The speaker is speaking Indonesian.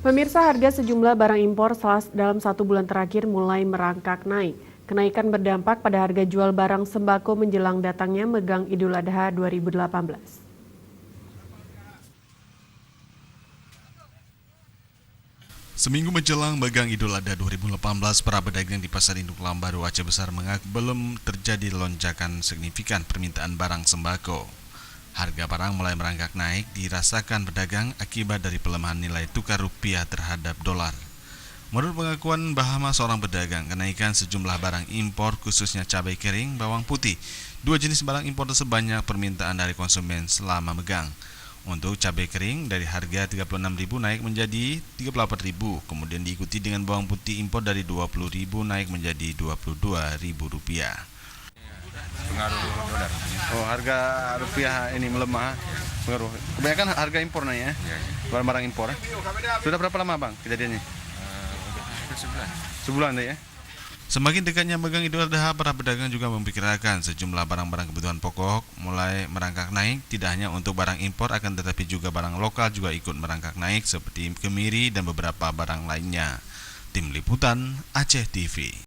Pemirsa, harga sejumlah barang impor dalam 1 bulan terakhir mulai merangkak naik. Kenaikan berdampak pada harga jual barang sembako menjelang datangnya Megang Idul Adha 2018. Seminggu menjelang Megang Idul Adha 2018, para pedagang di Pasar Induk Lambaru Aceh Besar mengaku belum terjadi lonjakan signifikan permintaan barang sembako. Harga barang mulai merangkak naik dirasakan pedagang akibat dari pelemahan nilai tukar rupiah terhadap dolar. Menurut pengakuan Bahama, seorang pedagang, kenaikan sejumlah barang impor khususnya cabai kering, bawang putih. Dua jenis barang impor tersebut banyak permintaan dari konsumen selama megang. Untuk cabai kering dari harga Rp36.000 naik menjadi Rp38.000, kemudian diikuti dengan bawang putih impor dari Rp20.000 naik menjadi Rp22.000. Pengaruh dolar. Oh, harga rupiah ini melemah, pengaruh. Kebanyakan harga impor naik ya, barang-barang impor. Sudah berapa lama bang kejadiannya? Hampir sebulan. Sebulan deh ya. Semakin dekatnya Megang Idul Adha, para pedagang juga memperkirakan sejumlah barang-barang kebutuhan pokok mulai merangkak naik. Tidak hanya untuk barang impor, akan tetapi juga barang lokal juga ikut merangkak naik seperti kemiri dan beberapa barang lainnya. Tim Liputan Aceh TV.